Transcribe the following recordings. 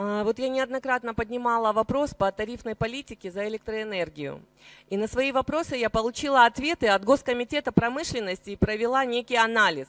Вот я неоднократно поднимала вопрос по тарифной политике за электроэнергию. И на свои вопросы я получила ответы от Госкомитета промышленности и провела некий анализ.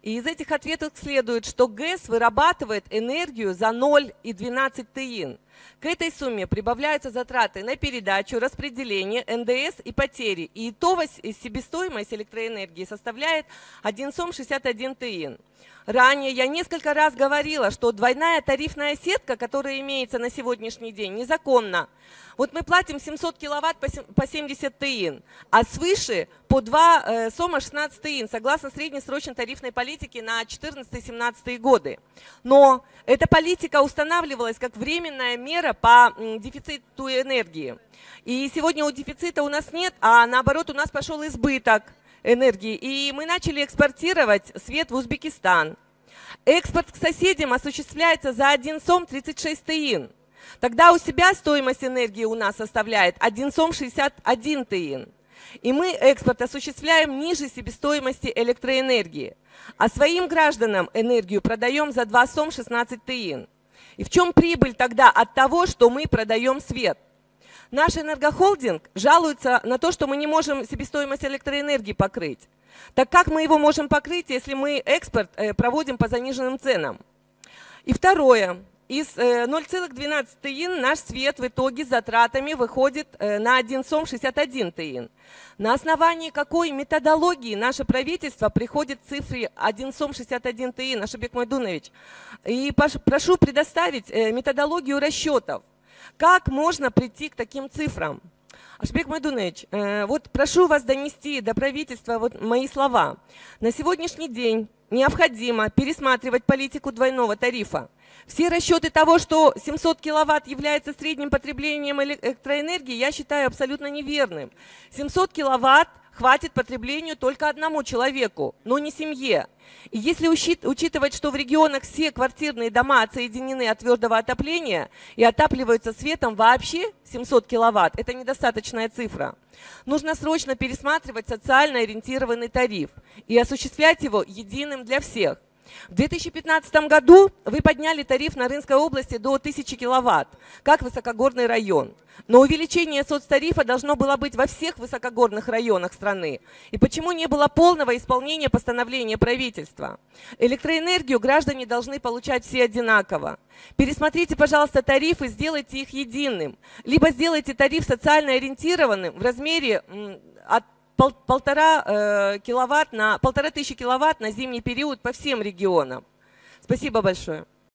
И из этих ответов следует, что ГЭС вырабатывает энергию за 0,12 ТИН. К этой сумме прибавляются затраты на передачу, распределение, НДС и потери. И итоговая себестоимость электроэнергии составляет 1,61 ТИН. Ранее я несколько раз говорила, что двойная тарифная сетка, которая имеется на сегодняшний день, незаконна. Вот мы платим 700 киловатт по 70 ТИН, а свыше по 2 СОМа 16 ТИН, согласно среднесрочной тарифной политике на 2014-2017 годы. Но эта политика устанавливалась как временная мера по дефициту энергии. И сегодня дефицита у нас нет, а наоборот у нас пошел избыток энергии. И мы начали экспортировать свет в Узбекистан. Экспорт к соседям осуществляется за 1 СОМ 36 ТИН. Тогда у себя стоимость энергии у нас составляет 1 СОМ 61 ТИН. И мы экспорт осуществляем ниже себестоимости электроэнергии. А своим гражданам энергию продаем за 2 СОМ 16 ТИН. И в чем прибыль тогда от того, что мы продаем свет? Наш энергохолдинг жалуется на то, что мы не можем себестоимость электроэнергии покрыть. Так как мы его можем покрыть, если мы экспорт проводим по заниженным ценам? И второе. Из 0,12 ТИН наш свет в итоге с затратами выходит на 1 СОМ 61 ТИН. На основании какой методологии наше правительство приходит к цифре 1 СОМ 61 ТИН, Ашотбек Майдунович? И прошу предоставить методологию расчетов. Как можно прийти к таким цифрам? Ашотбек Майдунович, вот прошу вас донести до правительства вот мои слова. На сегодняшний день необходимо пересматривать политику двойного тарифа. Все расчеты того, что 700 киловатт является средним потреблением электроэнергии, я считаю абсолютно неверным. 700 киловатт хватит потреблению только одному человеку, но не семье. И если учитывать, что в регионах все квартирные дома отсоединены от твердого отопления и отапливаются светом вообще 700 киловатт, это недостаточная цифра. Нужно срочно пересматривать социально ориентированный тариф и осуществлять его единым для всех. В 2015 году вы подняли тариф на Рынской области до 1000 киловатт, как высокогорный район. Но увеличение соцтарифа должно было быть во всех высокогорных районах страны. И почему не было полного исполнения постановления правительства? Электроэнергию граждане должны получать все одинаково. Пересмотрите, пожалуйста, тарифы, сделайте их единым. Либо сделайте тариф социально ориентированным в размере от 1500 киловатт на зимний период по всем регионам. Спасибо большое.